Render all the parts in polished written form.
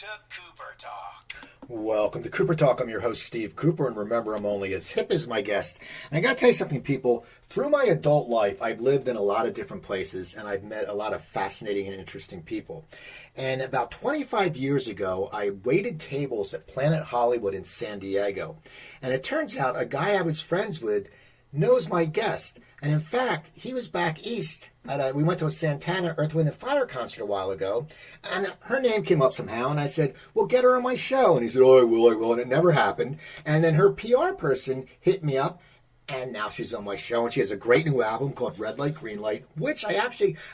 to Cooper Talk. Welcome to Cooper Talk. I'm your host, Steve Cooper, and remember, I'm only as hip as my guest. And I got to tell you something, people. Through my adult life, I've lived in a lot of different places, and I've met a lot of fascinating and interesting people. And about 25 years ago, I waited tables at Planet Hollywood in San Diego. And it turns out a guy I was friends with knows my guest. And in fact, he was back east. We went to a Santana Earth, Wind & Fire concert a while ago, and her name came up somehow, and I said, well, get her on my show. And he said, oh, I will, and it never happened. And then her PR person hit me up, and now she's on my show, and she has a great new album called Red Light, Green Light, which I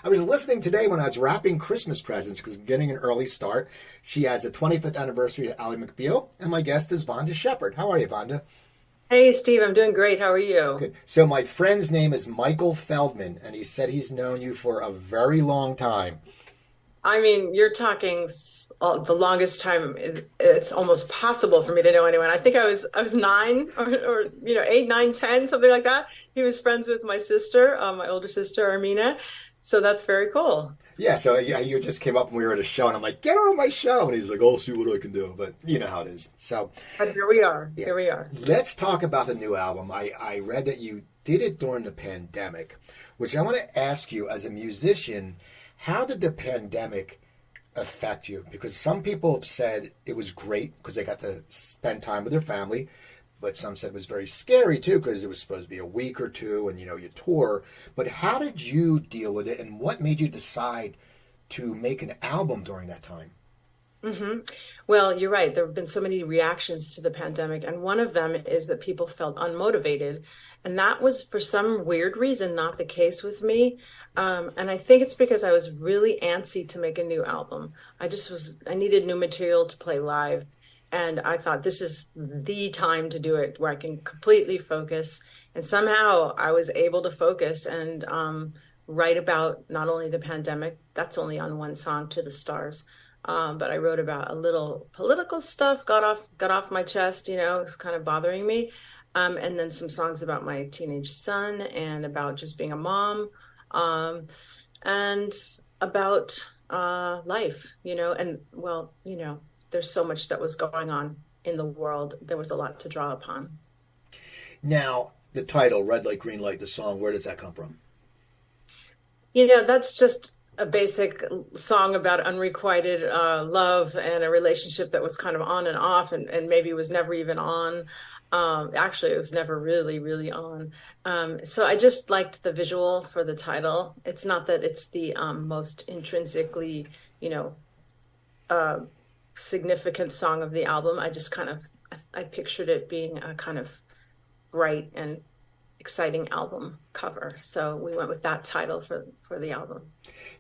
was listening today when I was wrapping Christmas presents, because I'm getting an early start. She has the 25th anniversary of Ally McBeal, and my guest is Vonda Shepard. How are you, Vonda? Hey, Steve, I'm doing great. How are you? Good. So my friend's name is Michael Feldman, and he said he's known you for a very long time. I mean, you're talking the longest time it's almost possible for me to know anyone. I think I was 9 or 8, 9, 10, something like that. He was friends with my sister, my older sister, Armina. So that's very cool. Yeah, so you just came up and we were at a show, and I'm like, get her on my show. And he's like, I'll see what I can do. But you know how it is. So, but here we are. Yeah. Here we are. Let's talk about the new album. I read that you did it during the pandemic, which I want to ask you as a musician, how did the pandemic affect you? Because some people have said it was great because they got to spend time with their family. But some said it was very scary, too, because it was supposed to be a week or two and, you tour. But how did you deal with it, and what made you decide to make an album during that time? Mm-hmm. Well, you're right. There have been so many reactions to the pandemic, and one of them is that people felt unmotivated. And that was, for some weird reason, not the case with me. And I think it's because I was really antsy to make a new album. I needed new material to play live. And I thought this is the time to do it where I can completely focus. And somehow I was able to focus and write about not only the pandemic, that's only on one song, To the Stars, but I wrote about a little political stuff, got off my chest, it was kind of bothering me. And then some songs about my teenage son and about just being a mom, and about life, and well, there's so much that was going on in the world. There was a lot to draw upon. Now, the title, Red Light, Green Light, the song, where does that come from? That's just a basic song about unrequited love and a relationship that was kind of on and off and maybe was never even on. Actually, it was never really, really on. So I just liked the visual for the title. It's not that it's the most intrinsically, significant song of the album. I just I pictured it being a kind of bright and exciting album cover. So we went with that title for the album.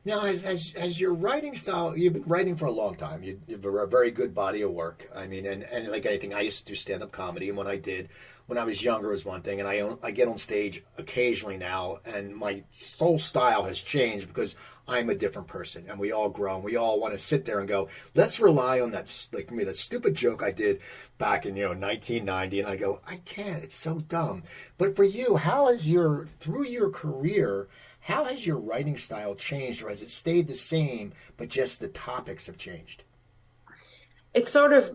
Now, as your writing style, you've been writing for a long time. You have a very good body of work. I mean, and like anything, I used to do stand-up comedy, and when I was younger was one thing, and I get on stage occasionally now, and my whole style has changed because I'm a different person, and we all grow, and we all want to sit there and go, let's rely on that, like for me, that stupid joke I did back in 1990, and I go, I can't, it's so dumb. But for you, through your career, how has your writing style changed, or has it stayed the same, but just the topics have changed? It's sort of,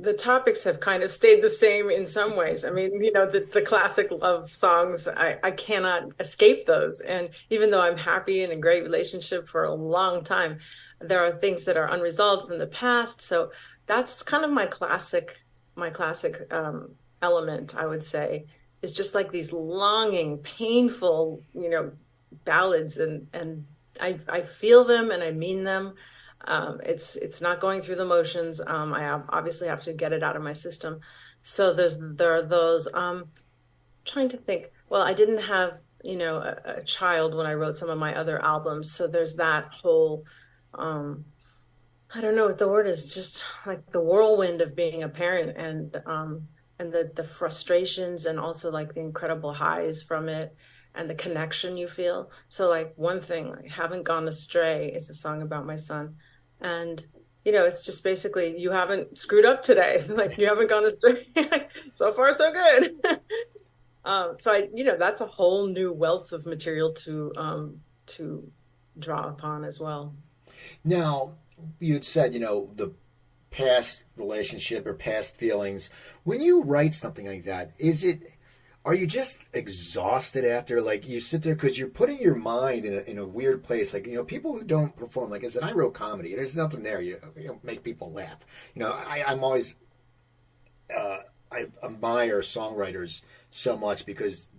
the topics have kind of stayed the same in some ways. I mean, the classic love songs, I cannot escape those. And even though I'm happy in a great relationship for a long time, there are things that are unresolved from the past. So that's kind of my classic element, I would say, is just like these longing, painful, ballads. And I feel them and I mean them. It's not going through the motions. I obviously have to get it out of my system. So there are those, trying to think, well, I didn't have, a child when I wrote some of my other albums. So there's that whole, I don't know what the word is, just like the whirlwind of being a parent and the frustrations and also like the incredible highs from it and the connection you feel. So like one thing, like Haven't Gone Astray is a song about my son. And, it's just basically, you haven't screwed up today. Like you haven't gone astray. So far, so good. So that's a whole new wealth of material to draw upon as well. Now, you had said, the past relationship or past feelings. When you write something like that, are you just exhausted after? Like, you sit there because you're putting your mind in a weird place. Like, people who don't perform, like I said, I wrote comedy. There's nothing there. You make people laugh. I'm always, I admire songwriters so much because,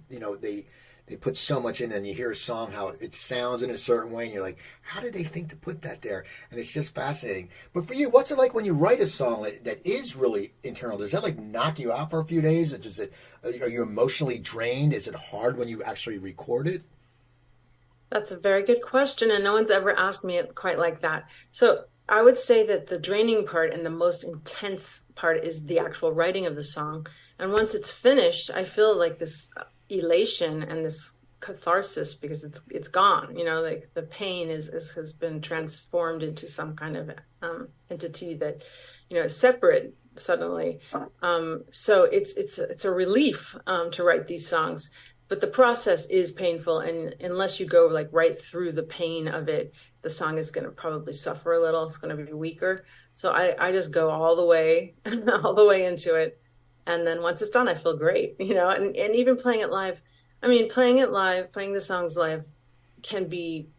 they put so much in, and you hear a song, how it sounds in a certain way, and you're like, how did they think to put that there? And it's just fascinating. But for you, what's it like when you write a song that is really internal? Does that like knock you out for a few days? Are you emotionally drained? Is it hard when you actually record it? That's a very good question, and no one's ever asked me it quite like that. So I would say that the draining part and the most intense part is the actual writing of the song. And once it's finished, I feel like this elation and this catharsis because it's gone. Like the pain has been transformed into some kind of entity that is separate suddenly. So it's a relief to write these songs, but the process is painful, and unless you go like right through the pain of it, the song is going to probably suffer a little. It's going to be weaker. So I just go all the way all the way into it. And then once it's done, I feel great, and even playing it live. I mean, playing the songs live can be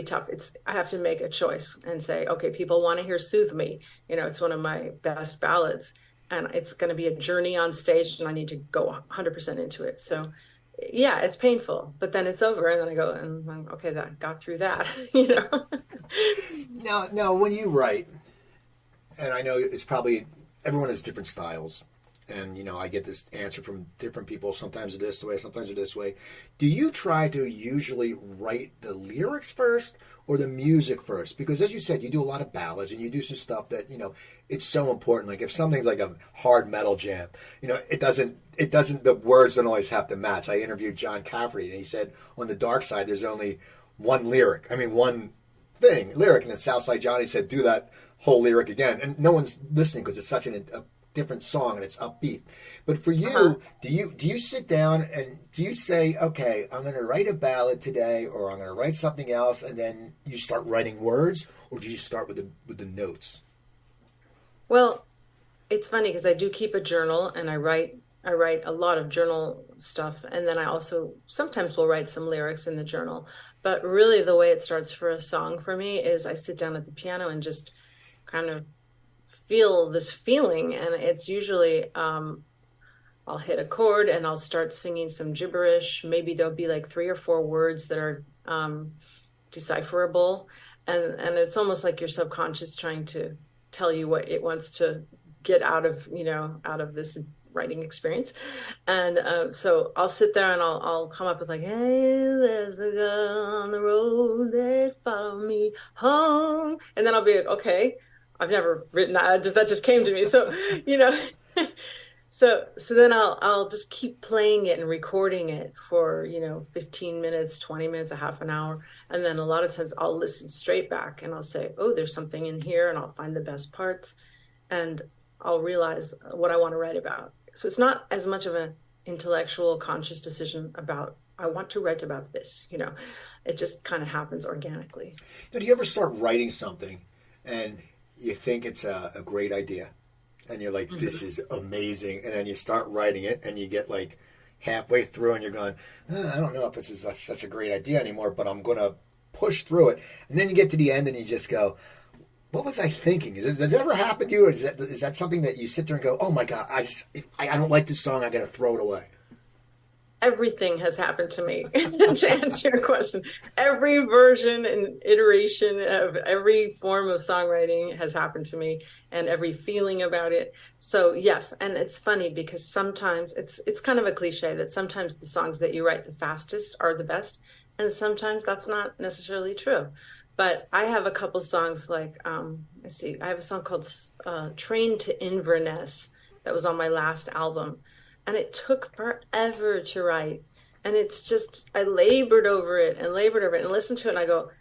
tough. I have to make a choice and say, okay, people want to hear Soothe Me. It's one of my best ballads, and it's going to be a journey on stage, and I need to go 100% into it. So yeah, it's painful, but then it's over. And then I go, and I'm, okay, that got through that, Now, when you write, and I know it's probably, everyone has different styles. And, I get this answer from different people. Sometimes it's this way, sometimes it's this way. Do you try to usually write the lyrics first or the music first? Because as you said, you do a lot of ballads and you do some stuff that, it's so important. Like if something's like a hard metal jam, the words don't always have to match. I interviewed John Cafferty and he said on the dark side, there's only one lyric. I mean, one lyric. And then Southside Johnny said, do that whole lyric again. And no one's listening because it's such a different song and it's upbeat. But for you, do you sit down and do you say, okay, I'm going to write a ballad today, or I'm going to write something else, and then you start writing words, or do you start with the notes? Well, it's funny because I do keep a journal, and I write a lot of journal stuff, and then I also sometimes will write some lyrics in the journal. But really the way it starts for a song for me is I sit down at the piano and just kind of feel this feeling, and it's usually I'll hit a chord and I'll start singing some gibberish. Maybe there'll be like 3 or 4 words that are decipherable, and it's almost like your subconscious trying to tell you what it wants to get out of this writing experience. And so I'll sit there and I'll come up with like, hey, there's a girl on the road that followed me home, and then I'll be like, okay, I've never written that. That just came to me. So, so then I'll just keep playing it and recording it for, 15 minutes, 20 minutes, a half an hour. And then a lot of times I'll listen straight back and I'll say, oh, there's something in here, and I'll find the best parts and I'll realize what I want to write about. So it's not as much of an intellectual conscious decision about, I want to write about this, it just kind of happens organically. Now, do you ever start writing something and you think it's a great idea and you're like, this is amazing, and then you start writing it and you get like halfway through and you're going, I don't know if this is such a great idea anymore, but I'm going to push through it. And then you get to the end and you just go, what was I thinking? Does that ever happen to you? Or is that something that you sit there and go, oh my God, I don't like this song, I got to throw it away? Everything has happened to me. To answer your question, every version and iteration of every form of songwriting has happened to me, and every feeling about it. So yes, and it's funny because sometimes it's kind of a cliche that sometimes the songs that you write the fastest are the best, and sometimes that's not necessarily true. But I have a couple songs like I have a song called "Train to Inverness" that was on my last album. And it took forever to write. And it's just, I labored over it and listened to it. And I go,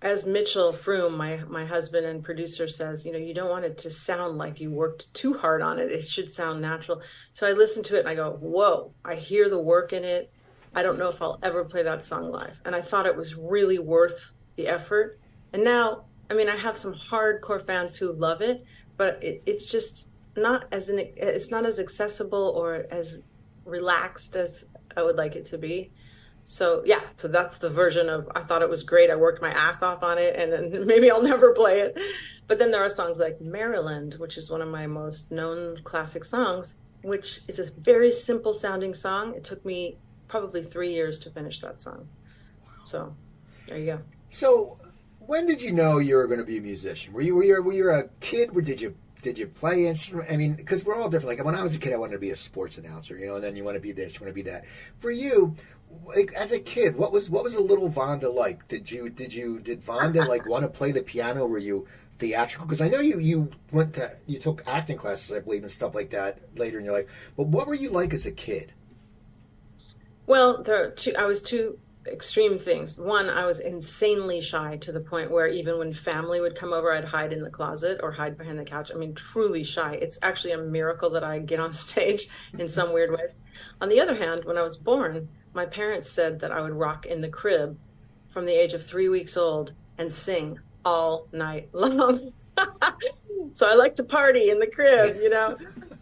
as Mitchell Froome, my husband and producer says, you don't want it to sound like you worked too hard on it. It should sound natural. So I listened to it and I go, whoa, I hear the work in it. I don't know if I'll ever play that song live. And I thought it was really worth the effort. And now I mean, I have some hardcore fans who love it, but it's just not it's not as accessible or as relaxed as I would like it to be. So yeah, so that's the version of I thought it was great. I worked my ass off on it, and then maybe I'll never play it. But then there are songs like Maryland, which is one of my most known classic songs, which is a very simple sounding song. It took me probably 3 years to finish that song. So there you go. So, when did you know you were going to be a musician? Were you a kid? Or did you play instrument? I mean, because we're all different. Like when I was a kid, I wanted to be a sports announcer, and then you want to be this, you want to be that. For you, like, as a kid, what was a little Vonda like? Did Vonda like want to play the piano? Were you theatrical? Because I know you took acting classes, I believe, and stuff like that later in your life. But what were you like as a kid? Well, I was two extreme things. One, I was insanely shy to the point where even when family would come over, I'd hide in the closet or hide behind the couch. I mean, truly shy. It's actually a miracle that I get on stage in some weird ways. On the other hand, when I was born, my parents said that I would rock in the crib from the age of 3 weeks old and sing all night long. So I like to party in the crib.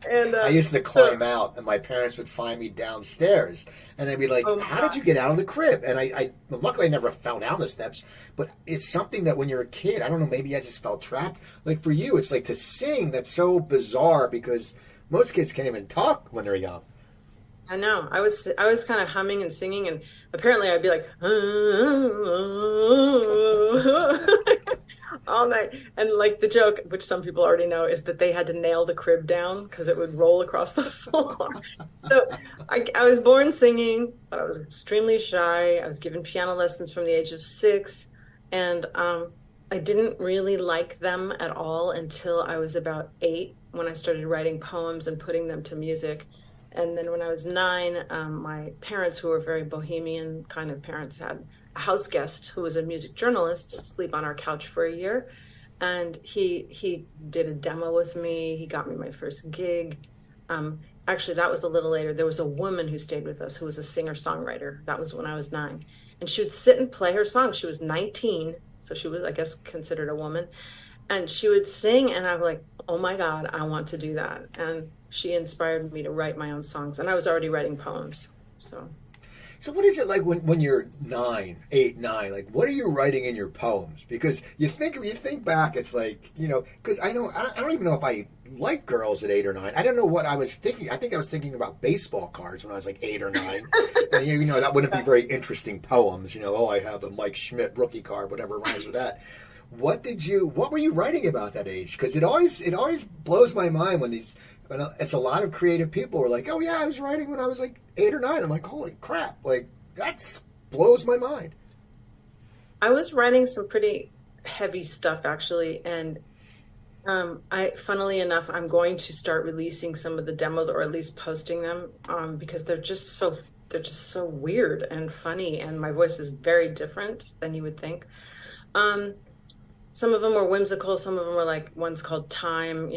And I used to climb out, and my parents would find me downstairs, and they'd be like, oh "How did you get out of the crib?" And luckily I never fell down the steps, but it's something that when you're a kid, I don't know, maybe I just felt trapped. Like for you, it's like to sing, that's so bizarre because most kids can't even talk when they're young. I know. I was kind of humming and singing, and apparently I'd be like all night. And like the joke, which some people already know, is that they had to nail the crib down because it would roll across the floor. So I was born singing, but I was extremely shy. I was given piano lessons from the age of 6, and I didn't really like them at all until I was about 8 when I started writing poems and putting them to music. And then when I was 9, my parents, who were very bohemian kind of parents, had a house guest who was a music journalist sleep on our couch for a year. And he did a demo with me. He got me my first gig. Actually, that was a little later. There was a woman who stayed with us who was a singer-songwriter. That was when I was 9. And she would sit and play her songs. She was 19, so she was, I guess, considered a woman. And she would sing, and I'm like, oh my God, I want to do that. And she inspired me to write my own songs, and I was already writing poems. So what is it like when you're 8, 9? Like, what are you writing in your poems? Because you think back, it's like, because I don't even know if I liked girls at 8 or 9. I don't know what I was thinking. I think I was thinking about baseball cards when I was like 8 or 9. And that wouldn't be very interesting poems. Oh, I have a Mike Schmidt rookie card, whatever rhymes with that. What were you writing about that age? Because it always blows my mind when it's a lot of creative people who are like, oh yeah, I was writing when I was like 8 or 9. I'm like, holy crap, like that blows my mind. I was writing some pretty heavy stuff actually, and funnily enough, I'm going to start releasing some of the demos, or at least posting them, because they're just so weird and funny, and my voice is very different than you would think. Some of them were whimsical. Some of them were like, one's called Time,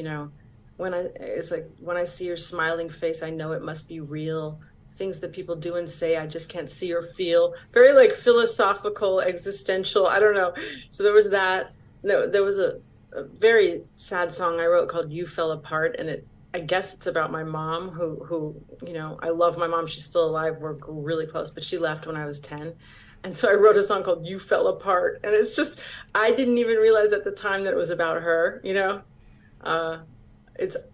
when I see your smiling face, I know it must be real. Things that people do and say, I just can't see or feel. Very like philosophical, existential. I don't know. So there was that. No, there was a very sad song I wrote called You Fell Apart. And I guess it's about my mom who, I love my mom. She's still alive. We're really close, but she left when I was 10. And so I wrote a song called You Fell Apart. And it's just, I didn't even realize at the time that it was about her,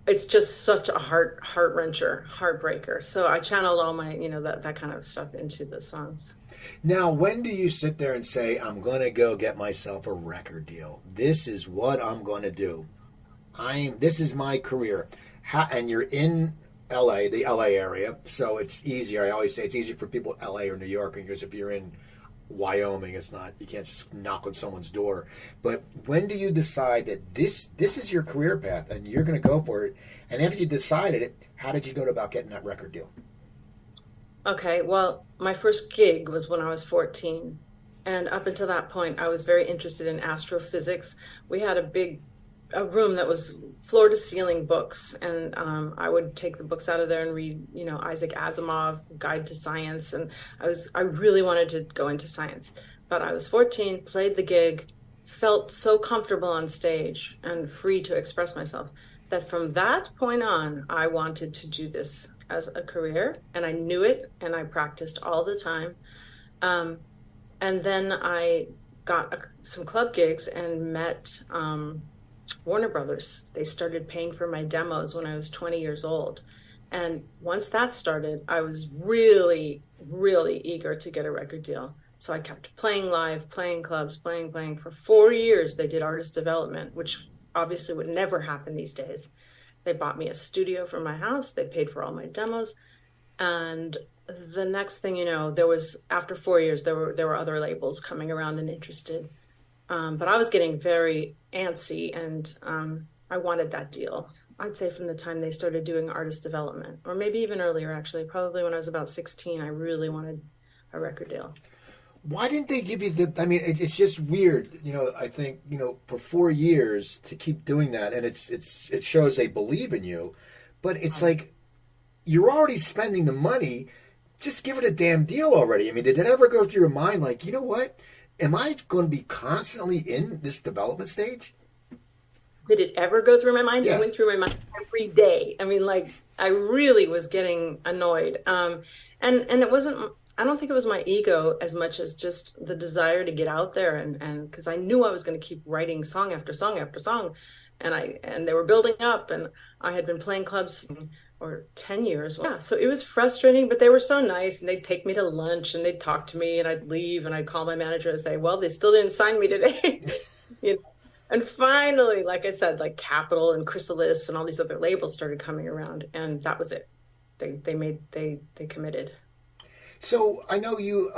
It's just such a heart-wrencher, heartbreaker. So I channeled all my, that kind of stuff into the songs. Now, when do you sit there and say, I'm going to go get myself a record deal? This is what I'm going to do. This is my career. And you're in LA, the LA area, so it's easier. I always say it's easier for people in LA or New York, because if you're in Wyoming, you can't just knock on someone's door. But when do you decide that this is your career path and you're going to go for it? And after you decided it, how did you go about getting that record deal? Okay, well, my first gig was when I was 14. And up until that point, I was very interested in astrophysics. We had a room that was floor to ceiling books, and I would take the books out of there and read, Isaac Asimov, Guide to Science, and I really wanted to go into science. But I was 14, played the gig, felt so comfortable on stage and free to express myself that from that point on, I wanted to do this as a career, and I knew it, and I practiced all the time. Um, and then I got some club gigs and met Warner Brothers. They started paying for my demos when I was 20 years old. And once that started, I was really, really eager to get a record deal. So I kept playing live, playing clubs, playing. For 4 years, they did artist development, which obviously would never happen these days. They bought me a studio for my house. They paid for all my demos. And the next thing you know, after 4 years, there were other labels coming around and interested. But I was getting very antsy, and I wanted that deal. I'd say from the time they started doing artist development, or maybe even earlier, actually, probably when I was about 16, I really wanted a record deal. Why didn't they give you it's just weird, I think, for 4 years to keep doing that, and it shows they believe in you, but it's like, you're already spending the money, just give it a damn deal already. I mean, did it ever go through your mind, like, you know what, am I going to be constantly in this development stage? Did it ever go through my mind? Yeah. It went through my mind every day. I mean, like, I really was getting annoyed. And it wasn't, I don't think it was my ego as much as just the desire to get out there, and because I knew I was going to keep writing song after song after song, and they were building up, and I had been playing clubs for 10 years. Yeah, so it was frustrating, but they were so nice, and they'd take me to lunch, and they'd talk to me, and I'd leave, and I'd call my manager and say, well, they still didn't sign me today. And finally, like I said, like Capitol and Chrysalis and all these other labels started coming around, and that was it. They committed. So I know you.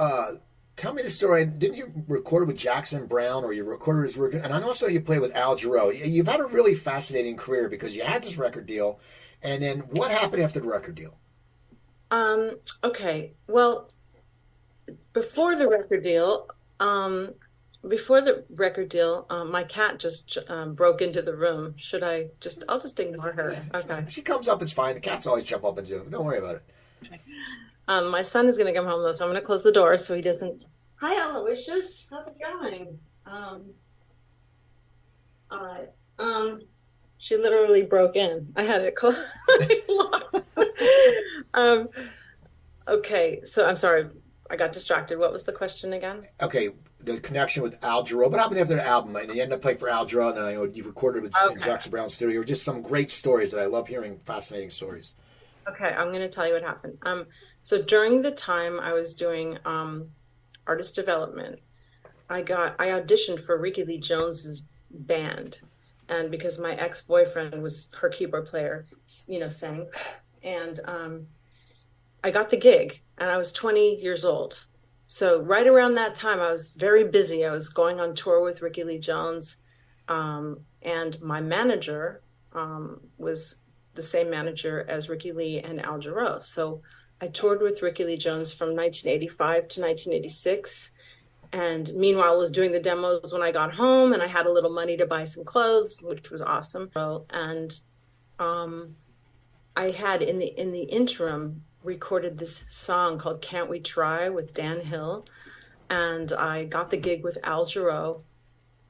Tell me the story. Didn't you record with Jackson Browne, or you recorded his record? And I also you played with Al Jarreau. You've had a really fascinating career because you had this record deal, and then what happened after the record deal? Okay. Well, before the record deal, my cat just broke into the room. I'll just ignore her. Okay. If she comes up, it's fine. The cats always jump up and do. Don't worry about it. Okay. My son is going to come home, though, so I'm going to close the door so he doesn't. Hi, Aloysius. How's it going? All right. She literally broke in. I had it locked. Okay, so I'm sorry. I got distracted. What was the question again? Okay, the connection with Al Jarreau. What happened after the album? And you ended up playing for Al Jarreau, and then you recorded with in Jackson Browne's studio. Just some great stories that I love hearing. Fascinating stories. Okay, I'm going to tell you what happened. So during the time I was doing artist development, I auditioned for Ricky Lee Jones's band, and because my ex-boyfriend was her keyboard player, sang, and I got the gig, and I was 20 years old. So right around that time, I was very busy. I was going on tour with Ricky Lee Jones, and my manager was the same manager as Ricky Lee and Al Jarreau. So I toured with Ricky Lee Jones from 1985 to 1986. And meanwhile, was doing the demos when I got home, and I had a little money to buy some clothes, which was awesome. And I had in the interim recorded this song called "Can't We Try" with Dan Hill, and I got the gig with Al Jarreau.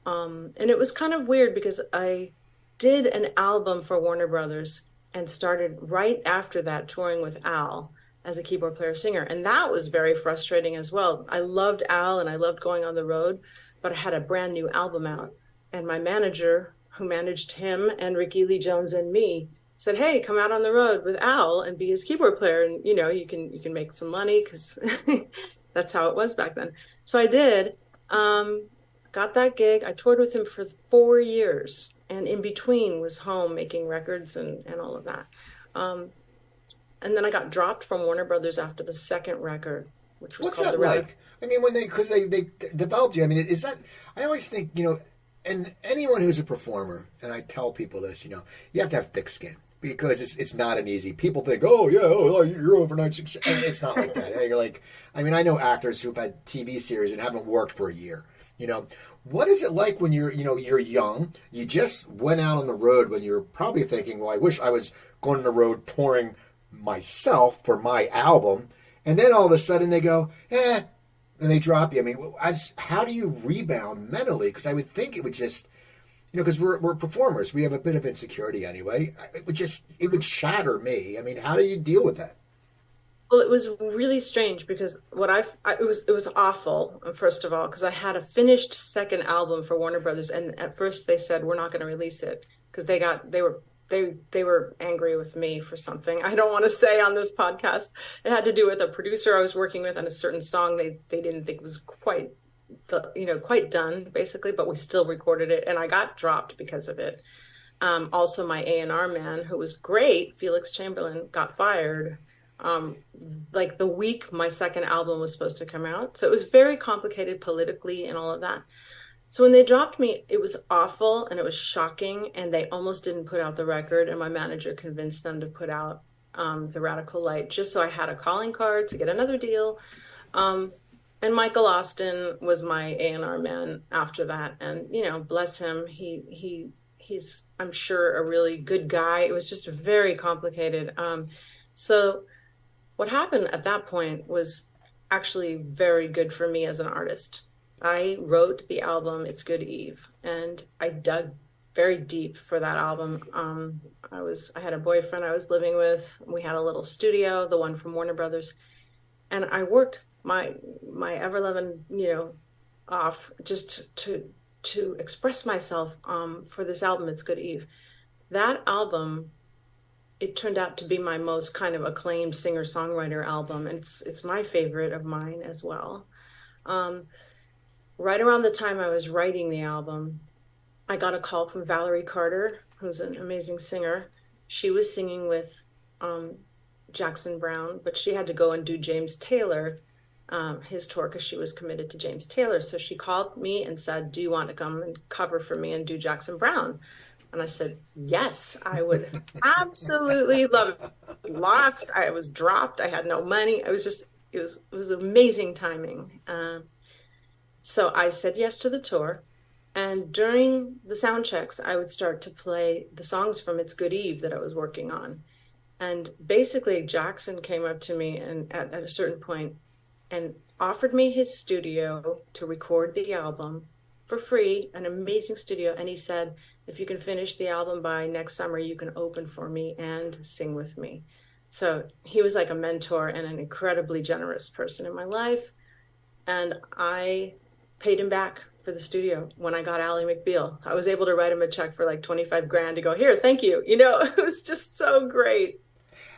And it was kind of weird because I did an album for Warner Brothers and started right after that touring with Al as a keyboard player singer. And that was very frustrating as well. I loved Al and I loved going on the road, but I had a brand new album out. And my manager, who managed him and Ricky Lee Jones and me, said, hey, come out on the road with Al and be his keyboard player. And, you can make some money, because that's how it was back then. So I did, got that gig. I toured with him for 4 years. And in between was home making records and all of that. And then I got dropped from Warner Brothers after the second record, which was What's called that The like? I mean, because they developed you. I mean, is that? I always think and anyone who's a performer, and I tell people this, you have to have thick skin, because it's not an easy. People think, oh yeah, you're overnight success. And it's not like that. You're like, I mean, I know actors who've had TV series and haven't worked for a year. What is it like when you're young? You just went out on the road when you're probably thinking, well, I wish I was going on the road touring myself for my album. And then all of a sudden they go, and they drop you. I mean, how do you rebound mentally? Because I would think it would just, because we're performers, we have a bit of insecurity anyway. It would shatter me. I mean, how do you deal with that? Well, it was really strange because it was awful, first of all, because I had a finished second album for Warner Brothers, and at first they said we're not going to release it because they were angry with me for something I don't want to say on this podcast. It had to do with a producer I was working with on a certain song they didn't think was quite quite done, basically, but we still recorded it, and I got dropped because of it. Also, my A&R man, who was great, Felix Chamberlain, got fired like the week my second album was supposed to come out. So it was very complicated politically and all of that. So when they dropped me, it was awful and it was shocking, and they almost didn't put out the record, and my manager convinced them to put out The Radical Light just so I had a calling card to get another deal. And Michael Austin was my A&R man after that, and bless him, he's I'm sure a really good guy. It was just very complicated. So what happened at that point was actually very good for me as an artist. I wrote the album It's Good Eve, and I dug very deep for that album. I had a boyfriend I was living with. We had a little studio, the one from Warner Brothers, and I worked my ever-loving, off just to express myself for this album It's Good Eve. That album, it turned out to be my most kind of acclaimed singer-songwriter album, and it's my favorite of mine as well. Right around the time I was writing the album, I got a call from Valerie Carter, who's an amazing singer. She was singing with Jackson Browne, but she had to go and do James Taylor, his tour, because she was committed to James Taylor. So she called me and said, do you want to come and cover for me and do Jackson Browne? And I said, yes, I would absolutely love it. Lost, I was dropped, I had no money. It was amazing timing. So I said yes to the tour. And during the sound checks, I would start to play the songs from It's Good Eve that I was working on. And basically, Jackson came up to me and at a certain point and offered me his studio to record the album for free, an amazing studio. And he said, if you can finish the album by next summer, you can open for me and sing with me. So he was like a mentor and an incredibly generous person in my life. And I paid him back for the studio when I got Ally McBeal. I was able to write him a check for like 25 grand to go, here, thank you. It was just so great.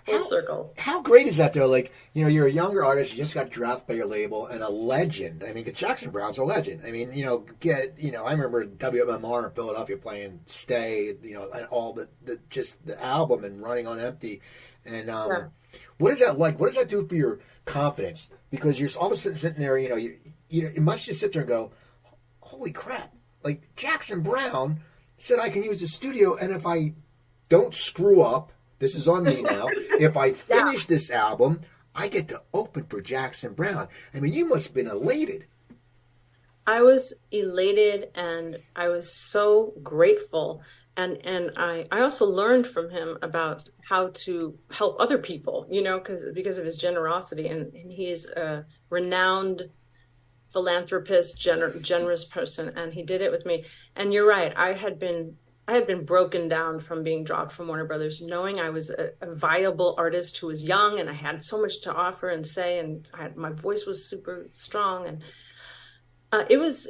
Full circle. How great is that, though? Like, you're a younger artist, you just got drafted by your label, and a legend. I mean, Jackson Browne's a legend. I mean, I remember WMMR in Philadelphia playing Stay, and all the album and Running on Empty. And what is that like? What does that do for your confidence? Because you're all of a sudden sitting there, you must just sit there and go, holy crap. Like, Jackson Browne said I can use the studio, and if I don't screw up, this is on me now, if I finish this album, I get to open for Jackson Browne. I mean, you must have been elated. I was elated, and I was so grateful. And I also learned from him about how to help other people, because of his generosity. And he is a renowned philanthropist, generous person, and he did it with me. And you're right, I had been broken down from being dropped from Warner Brothers, knowing I was a viable artist who was young, and I had so much to offer and say, and my voice was super strong, and it was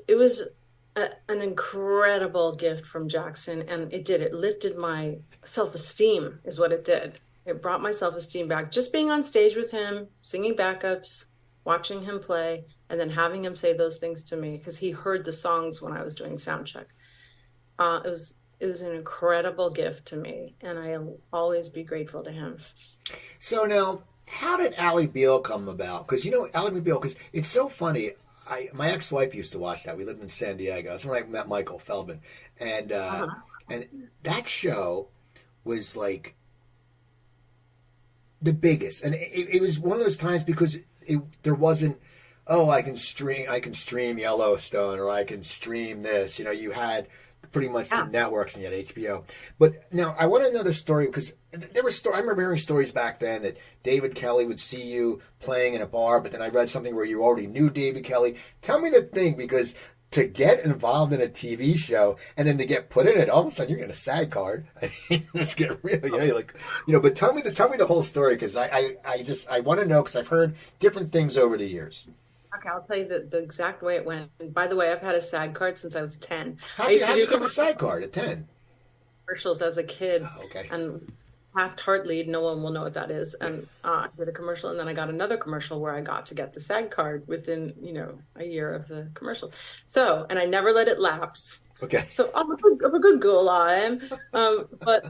an incredible gift from Jackson, and it lifted my self-esteem, is what it did. It brought my self-esteem back. Just being on stage with him, singing backups, watching him play, and then having him say those things to me, because he heard the songs when I was doing sound check. It was an incredible gift to me, and I'll always be grateful to him. So now, how did Ally McBeal come about? Because Ally McBeal, because it's so funny. My ex-wife used to watch that. We lived in San Diego. That's when I met Michael Feldman, and that show was like the biggest, and it was one of those times because there wasn't, I can stream Yellowstone, or I can stream this. You had pretty much Yeah. the networks, and yet HBO. But now I want to know the story, because there was I remember hearing stories back then that David Kelley would see you playing in a bar, but then I read something where you already knew David Kelley. Tell me the thing, because to get involved in a TV show and then to get put in it, all of a sudden you're getting a SAG card. I mean, this get really, like, but tell me the whole story, because I want to know, because I've heard different things over the years. Okay, I'll tell you the exact way it went. And by the way, I've had a SAG card since I was 10. How'd you get the SAG card at 10? Commercials as a kid. Oh, okay. And Taft-Heart lead, no one will know what that is. And I did a commercial, and then I got another commercial where I got to get the SAG card within, a year of the commercial. So, and I never let it lapse. Okay. So I'm a good girl, I am. But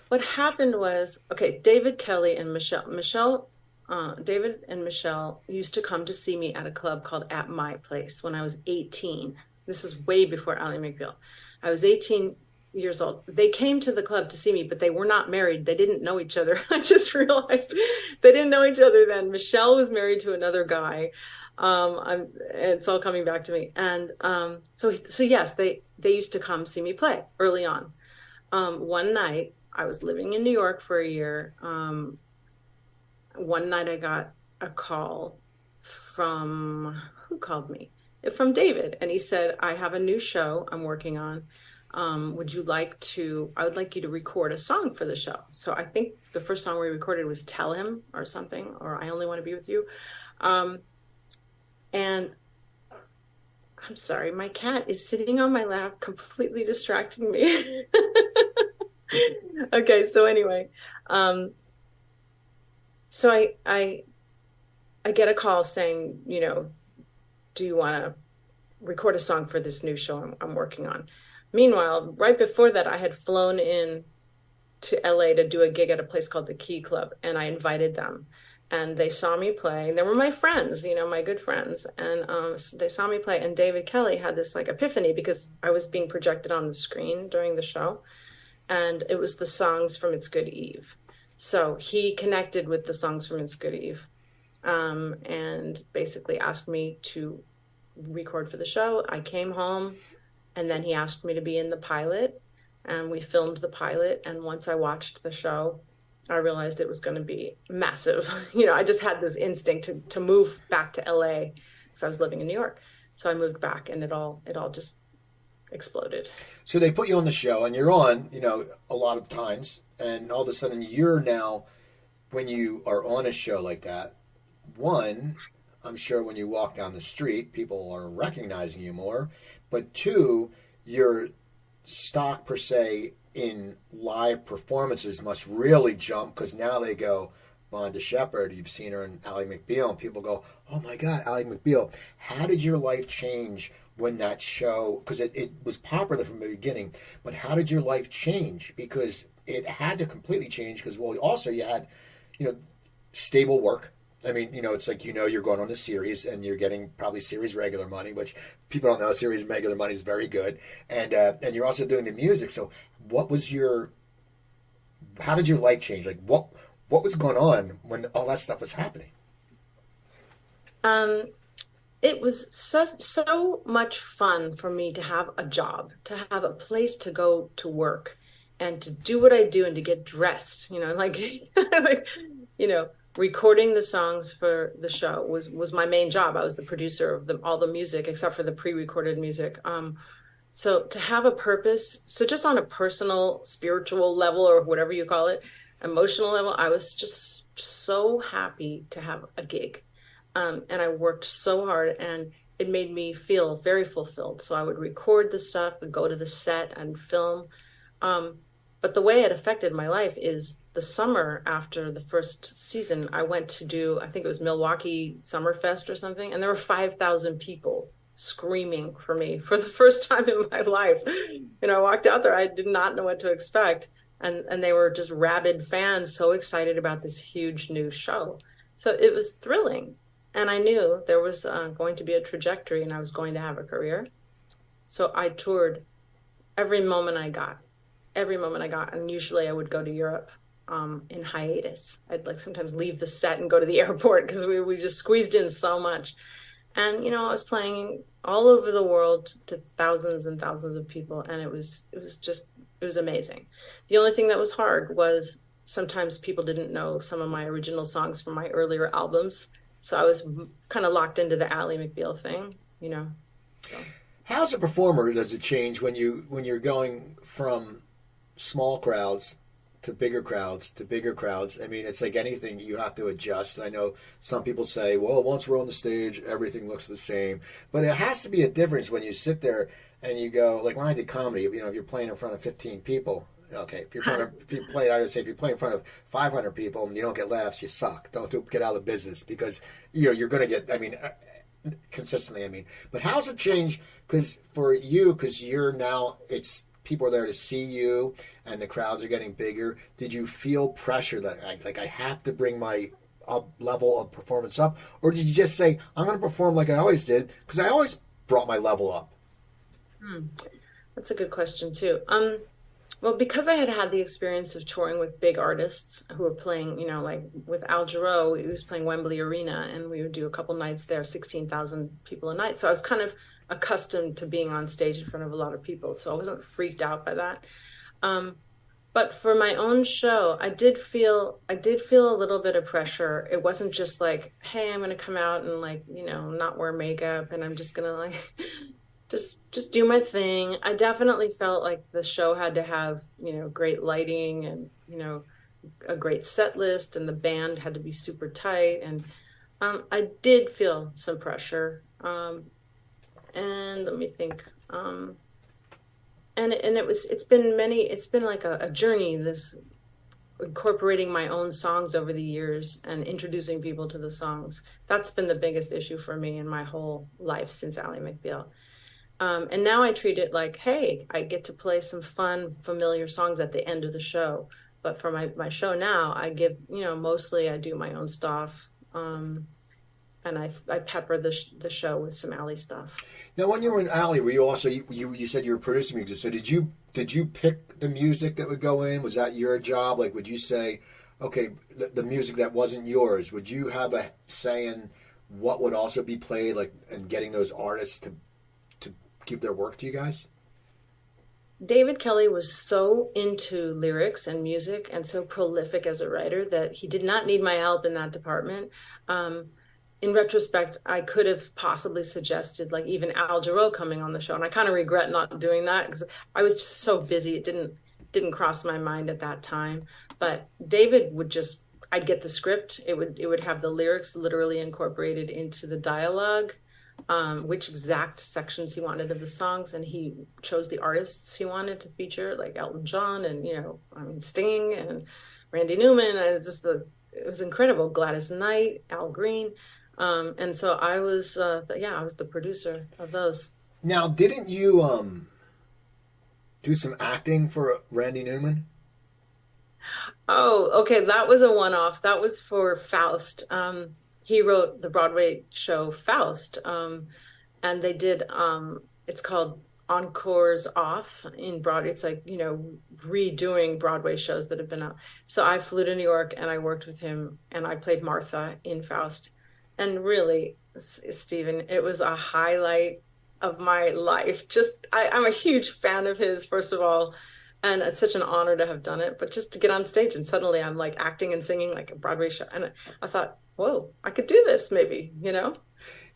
what happened was, okay, David Kelley and David and Michelle used to come to see me at a club called At My Place when I was 18. This is way before Ally McBeal. I was 18 years old. They came to the club to see me, but they were not married. They didn't know each other. I just realized they didn't know each other then. Michelle was married to another guy. It's all coming back to me. And so yes, they used to come see me play early on. One night, I was living in New York for a year. One night I got a call from, who called me? From David. And he said, I have a new show I'm working on. I would like you to record a song for the show. So I think the first song we recorded was Tell Him or something, or I Only Want to Be With You. And I'm sorry, my cat is sitting on my lap, completely distracting me. Okay, so anyway, so I get a call saying, do you want to record a song for this new show I'm working on? Meanwhile, right before that, I had flown in to LA to do a gig at a place called the Key Club, and I invited them. And they saw me play, and they were my friends, my good friends. And so they saw me play, and David Kelley had this epiphany, because I was being projected on the screen during the show. And it was the songs from It's Good Eve. So he connected with the songs from It's Good Eve, and basically asked me to record for the show. I came home, and then he asked me to be in the pilot, and we filmed the pilot. And once I watched the show, I realized it was going to be massive. I just had this instinct to move back to LA, because I was living in New York. So I moved back, and it all just exploded. So they put you on the show, and you're on, a lot of times, and all of a sudden you're now, when you are on a show like that, one, I'm sure when you walk down the street, people are recognizing you more, but two, your stock per se in live performances must really jump, because now they go, Vonda Shepard, you've seen her in Ally McBeal, and people go, oh my God, Ally McBeal. How did your life change when that show, because it was popular from the beginning, but how did your life change? Because it had to completely change, because, well, also you had, stable work. I mean, it's like, you're going on a series, and you're getting probably series regular money, which people don't know, series regular money is very good. And you're also doing the music. So how did your life change? Like, what was going on when all that stuff was happening? It was so much fun for me to have a job, to have a place to go to work and to do what I do and to get dressed, recording the songs for the show was my main job. I was the producer of all the music, except for the pre-recorded music. So to have a purpose, so just on a personal, spiritual level, or whatever you call it, emotional level, I was just so happy to have a gig. And I worked so hard, and it made me feel very fulfilled. So I would record the stuff and go to the set and film. But the way it affected my life is the summer after the first season, I went to do, I think it was Milwaukee Summerfest or something, and there were 5,000 people screaming for me for the first time in my life. I walked out there, I did not know what to expect. And they were just rabid fans, so excited about this huge new show. So it was thrilling. And I knew there was going to be a trajectory, and I was going to have a career. So I toured every moment I got. And usually I would go to Europe in hiatus. I'd sometimes leave the set and go to the airport, because we just squeezed in so much. And, I was playing all over the world to thousands and thousands of people. And it was amazing. The only thing that was hard was sometimes people didn't know some of my original songs from my earlier albums. So I was kind of locked into the Ally McBeal thing. So. How as a performer does it change when you're going from small crowds to bigger crowds to bigger crowds? I mean, it's like anything, you have to adjust. I know some people say, well, once we're on the stage, everything looks the same. But it has to be a difference when you sit there and you go, like when I did comedy, if you're playing in front of 15 people, okay, if you play in front of 500 people and you don't get laughs, you suck. Get out of the business, because you're going to get, consistently. But how's it change? Because for you, because you're now, it's people are there to see you, and the crowds are getting bigger. Did you feel pressure that I have to bring my level of performance up, or did you just say I'm going to perform like I always did because I always brought my level up? That's a good question too. Well, because I had the experience of touring with big artists who were playing, like with Al Jarreau, he was playing Wembley Arena, and we would do a couple nights there, 16,000 people a night. So I was kind of accustomed to being on stage in front of a lot of people. So I wasn't freaked out by that. But for my own show, I did feel a little bit of pressure. It wasn't just like, hey, I'm going to come out and not wear makeup and I'm just going to just do my thing. I definitely felt like the show had to have, great lighting and, a great set list, and the band had to be super tight. And I did feel some pressure. And let me think. It's been like a journey, this incorporating my own songs over the years and introducing people to the songs. That's been the biggest issue for me in my whole life since Ally McBeal. And now I treat it like, hey, I get to play some fun, familiar songs at the end of the show. But for my show now, I give, mostly I do my own stuff. And I pepper the show with some Ally stuff. Now, when you were in Ally, were you also, you said you were producing music, so did you pick the music that would go in? Was that your job? Like, would you say, okay, the music that wasn't yours, would you have a say in what would also be played, like, and getting those artists to give their work to you guys? David Kelley was so into lyrics and music and so prolific as a writer that he did not need my help in that department. In retrospect, I could have possibly suggested like even Al Jarreau coming on the show, and I kind of regret not doing that because I was just so busy. It didn't cross my mind at that time. But David I'd get the script. It would have the lyrics literally incorporated into the dialogue, which exact sections he wanted of the songs, and he chose the artists he wanted to feature, like Elton John and Sting and Randy Newman. It was incredible. Gladys Knight, Al Green. And so I was the producer of those. Now, didn't you do some acting for Randy Newman? Oh, okay. That was a one-off. That was for Faust. He wrote the Broadway show Faust. And they did, it's called Encores Off in Broadway. It's like, redoing Broadway shows that have been out. So I flew to New York and I worked with him and I played Martha in Faust. And really, Stephen, it was a highlight of my life. I'm a huge fan of his, first of all, and it's such an honor to have done it. But just to get on stage and suddenly I'm like acting and singing like a Broadway show. And I thought, whoa, I could do this maybe, Now,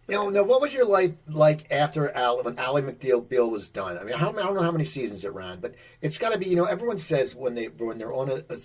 what was your life like after when Ally McBeal was done? I mean, I don't know how many seasons it ran, but it's got to be, everyone says when they're on a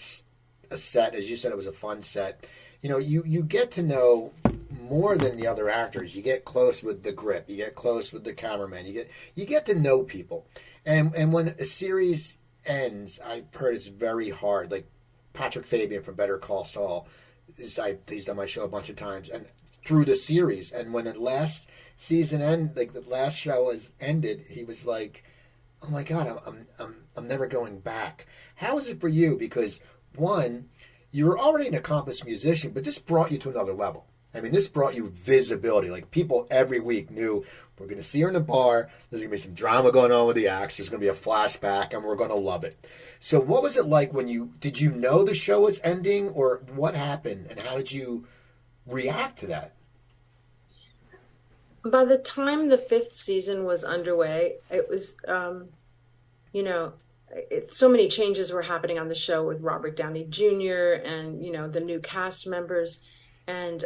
set, as you said, it was a fun set. You get to know more than the other actors. You get close with the grip. You get close with the cameraman. You get to know people. And when a series ends, I've heard it's very hard. Like Patrick Fabian from Better Call Saul, he's done my show a bunch of times, and through the series. And when the last season ended, like the last show has ended, he was like, "Oh my God, I'm never going back." How is it for you? Because one, you were already an accomplished musician, but this brought you to another level. I mean, this brought you visibility. Like, people every week knew we're going to see her in the bar. There's going to be some drama going on with the acts. There's going to be a flashback, and we're going to love it. So what was it like did you know the show was ending, or what happened, and how did you react to that? By the time the fifth season was underway, it was, you know, so many changes were happening on the show with Robert Downey Jr. and, the new cast members. And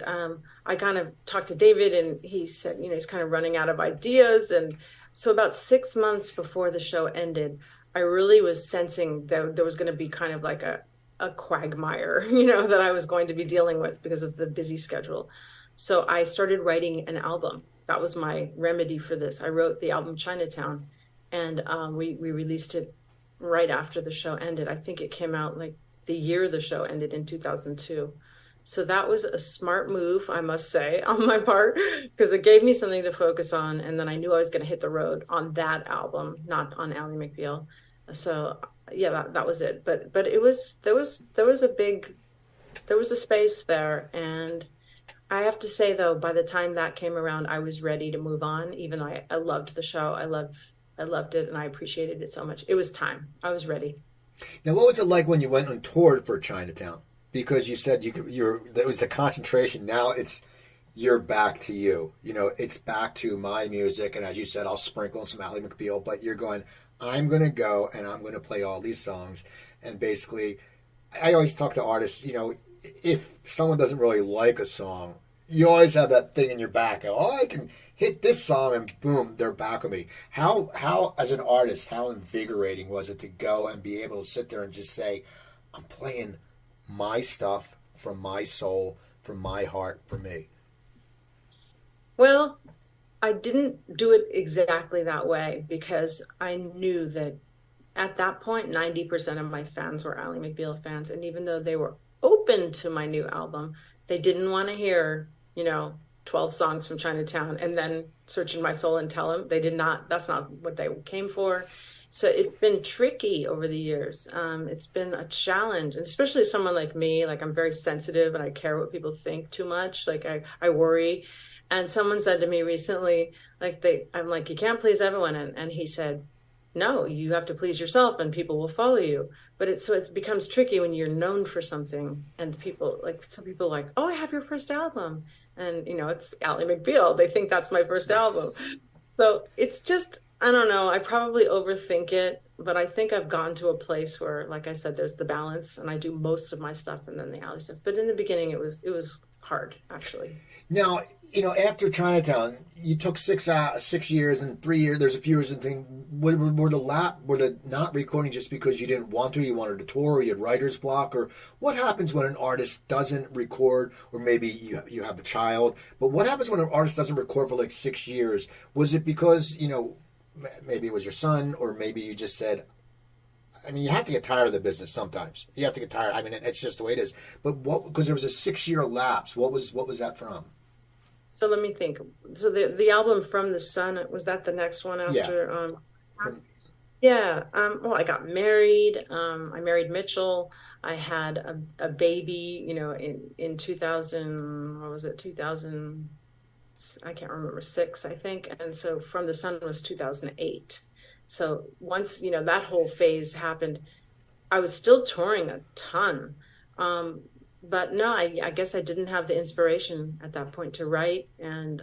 I kind of talked to David, and he said, he's kind of running out of ideas. And so about 6 months before the show ended, I really was sensing that there was going to be kind of like a quagmire, that I was going to be dealing with because of the busy schedule. So I started writing an album. That was my remedy for this. I wrote the album Chinatown, and we released it right after the show ended. I think it came out like the year the show ended in 2002. So that was a smart move, I must say, on my part, because it gave me something to focus on. And then I knew I was going to hit the road on that album, not on Ally McBeal. So yeah, that was it. But there was a space there. And I have to say, though, by the time that came around, I was ready to move on. Even though I loved the show. I loved it, and I appreciated it so much. It was time. I was ready. Now, what was it like when you went on tour for Chinatown? Because you said there was a concentration. Now you're back to you. It's back to my music, and as you said, I'll sprinkle some Ally McBeal. But you're going, I'm going to go and I'm going to play all these songs. And basically, I always talk to artists. If someone doesn't really like a song, you always have that thing in your back. Oh, I can hit this song, and boom, they're back with me. How as an artist, how invigorating was it to go and be able to sit there and just say, I'm playing my stuff from my soul, from my heart, for me? Well, I didn't do it exactly that way, because I knew that at that point, 90% of my fans were Ally McBeal fans. And even though they were open to my new album, they didn't want to hear, 12 songs from Chinatown and then Searching My Soul and Tell Them. They did not, that's not what they came for. So it's been tricky over the years. It's been a challenge, and especially someone like me, like I'm very sensitive and I care what people think too much. Like I worry. And someone said to me recently, I'm like, you can't please everyone. And he said, no, you have to please yourself and people will follow you. But it becomes tricky when you're known for something, and some people are like, oh, I have your first album. And, it's Ally McBeal. They think that's my first album. So it's just, I don't know. I probably overthink it, but I think I've gotten to a place where, like I said, there's the balance, and I do most of my stuff and then the Ally stuff. But in the beginning, it was hard, actually. Now, after Chinatown, you took 6 years and 3 years. There's a few years and things. Were the not recording just because you didn't want to? You wanted to tour, or you had writer's block, or what happens when an artist doesn't record, or maybe you have a child? But what happens when an artist doesn't record for like 6 years? Was it because maybe it was your son, or maybe you just said, I mean, you have to get tired of the business sometimes. You have to get tired. I mean, it's just the way it is. But because there was a 6-year lapse, what was that from? So let me think. So the album From the Sun, was that the next one after? Yeah. Well, I got married. I married Mitchell. I had a baby, in 2000, what was it? 2000, I can't remember, 6, I think. And so From the Sun was 2008. So once, that whole phase happened, I was still touring a ton. But no, I guess I didn't have the inspiration at that point to write. And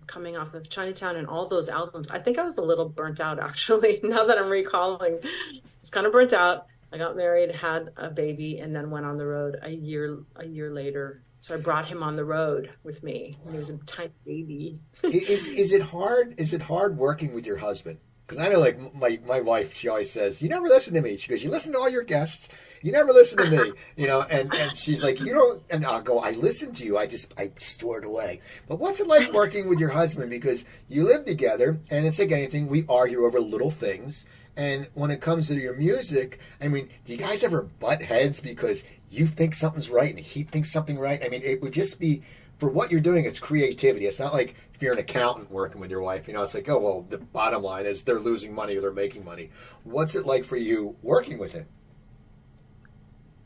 coming off of Chinatown and all those albums, I think I was a little burnt out, actually, now that I'm recalling. I was kind of burnt out. I got married, had a baby, and then went on the road a year later. So I brought him on the road with me when he was a tiny baby. Is it hard? Is it hard working with your husband? Because I know, like, my wife, she always says, you never listen to me. She goes, you listen to all your guests. You never listen to me, and she's like, and I'll go, I listen to you. I store it away. But what's it like working with your husband? Because you live together, and it's like anything, we argue over little things. And when it comes to your music, I mean, do you guys ever butt heads because you think something's right and he thinks something right? I mean, it would just be, for what you're doing, it's creativity. It's not like if you're an accountant working with your wife, it's like, oh, well, the bottom line is they're losing money or they're making money. What's it like for you working with him?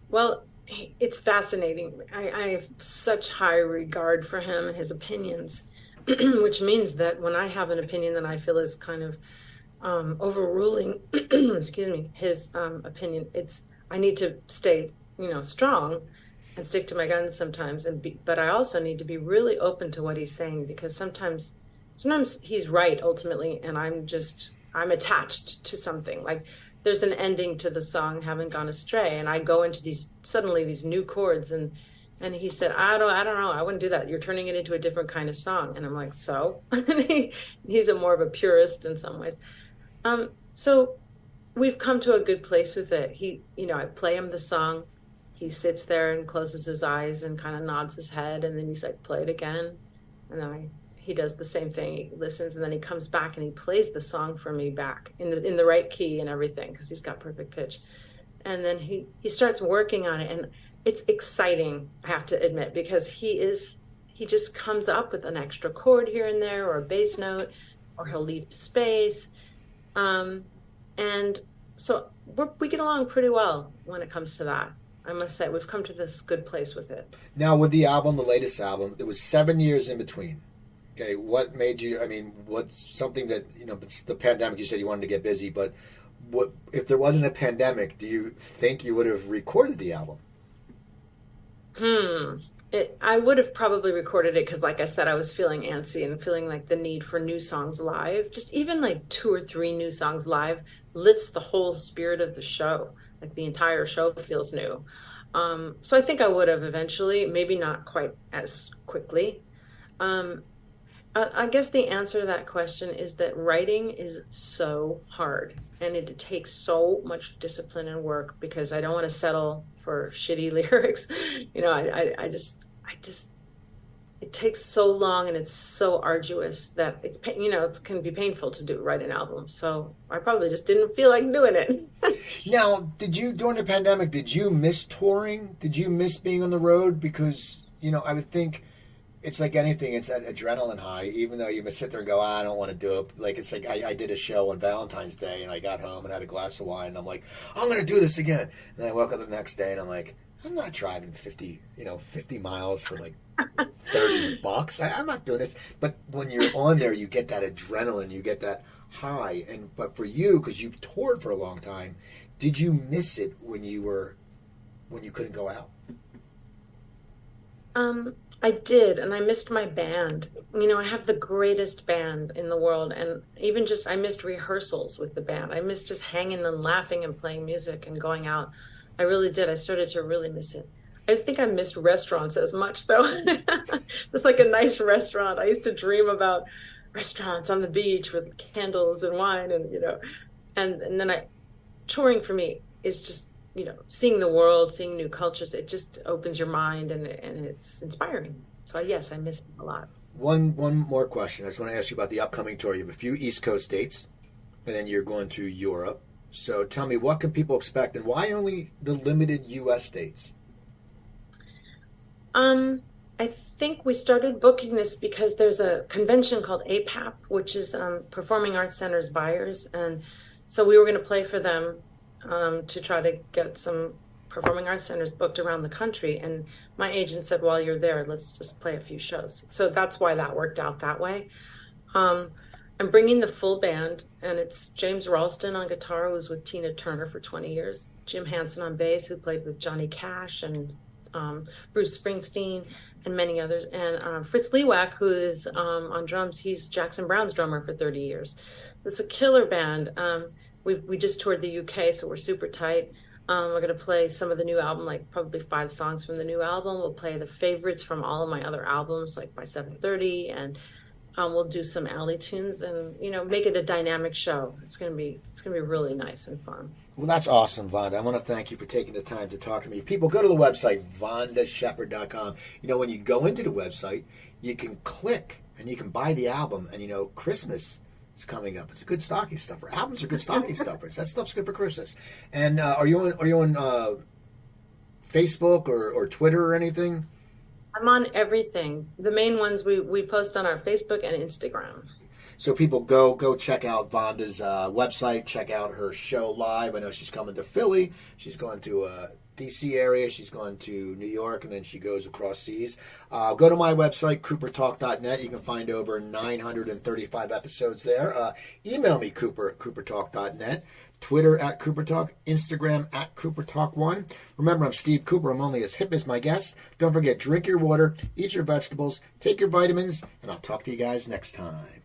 Well, it's fascinating. I have such high regard for him and his opinions, which means that when I have an opinion that I feel is kind of overruling, excuse me, his opinion, I need to stay, strong and stick to my guns sometimes. But I also need to be really open to what he's saying, because sometimes sometimes he's right ultimately, and I'm attached to something. Like there's an ending to the song Haven't Gone Astray, and I go into these new chords, and he said, I don't know, I wouldn't do that. You're turning it into a different kind of song. And I'm like, so? He's more of a purist in some ways. So we've come to a good place with it. I play him the song. He sits there and closes his eyes and kind of nods his head. And then he's like, play it again. And then he does the same thing. He listens, and then he comes back and he plays the song for me back in the right key and everything, because he's got perfect pitch. And then he starts working on it. And it's exciting, I have to admit, because he just comes up with an extra chord here and there, or a bass note, or he'll leave space. And so we get along pretty well when it comes to that. I must say, we've come to this good place with it. Now, with the album, the latest album, there was 7 years in between. Okay, what made you, what's something that, it's the pandemic, you said you wanted to get busy, but what if there wasn't a pandemic, do you think you would have recorded the album? I would have probably recorded it because, like I said, I was feeling antsy and feeling like the need for new songs live. Just even like 2 or 3 new songs live lifts the whole spirit of the show. Like the entire show feels new. So I think I would have eventually, maybe not quite as quickly. I guess the answer to that question is that writing is so hard, and it takes so much discipline and work, because I don't want to settle for shitty lyrics. I just it takes so long and it's so arduous that it can be painful to write an album. So I probably just didn't feel like doing it. Now, during the pandemic, did you miss touring? Did you miss being on the road? Because, I would think it's like anything. It's that adrenaline high, even though you must sit there and go, I don't want to do it. Like, it's like I did a show on Valentine's Day, and I got home and had a glass of wine, and I'm like, I'm going to do this again. And then I woke up the next day, and I'm like, I'm not driving 50 miles for like $30. I'm not doing this. But when you're on there, you get that adrenaline, you get that high. But for you, because you've toured for a long time, did you miss it when you couldn't go out? I did, and I missed my band. I have the greatest band in the world, and even I missed rehearsals with the band. I missed just hanging and laughing and playing music and going out. I really did. I started to really miss it. I think I missed restaurants as much, though. Just like a nice restaurant. I used to dream about restaurants on the beach with candles and wine, and then touring for me is just, seeing the world, seeing new cultures. It just opens your mind, and it's inspiring. So yes, I missed it a lot. One more question. I just want to ask you about the upcoming tour. You have a few East Coast dates, and then you're going to Europe. So tell me, what can people expect, and why only the limited U.S. dates? I think we started booking this because there's a convention called APAP, which is Performing Arts Centers buyers, and so we were going to play for them to try to get some performing arts centers booked around the country. And my agent said, while you're there, let's just play a few shows. So that's why that worked out that way. I'm bringing the full band, and it's James Ralston on guitar, who was with Tina Turner for 20 years, Jim Hansen on bass, who played with Johnny Cash and Bruce Springsteen and many others, and Fritz Lewak, who is on drums. He's Jackson Browne's drummer for 30 years. It's a killer band. We just toured the UK, so we're super tight. We're going to play some of the new album, like probably 5 songs from the new album. We'll play the favorites from all of my other albums, like By 7:30, and we'll do some Ally tunes, and make it a dynamic show. It's going to be really nice and fun. Well, that's awesome, Vonda. I want to thank you for taking the time to talk to me. People, go to the website, VondaShepard.com. When you go into the website, you can click and you can buy the album, and Christmas is coming up. It's a good stocking stuffer. Albums are good stocking stuffers. That stuff's good for Christmas. And are you on Facebook or Twitter or anything? I'm on everything. The main ones we post on our Facebook and Instagram. So people go check out Vonda's website, check out her show live. I know she's coming to Philly. She's going to D.C. area. She's going to New York, and then she goes across seas. Go to my website, coopertalk.net. You can find over 935 episodes there. Email me, Cooper at coopertalk.net. Twitter at CooperTalk, Instagram at CooperTalk1. Remember, I'm Steve Cooper. I'm only as hip as my guest. Don't forget, drink your water, eat your vegetables, take your vitamins, and I'll talk to you guys next time.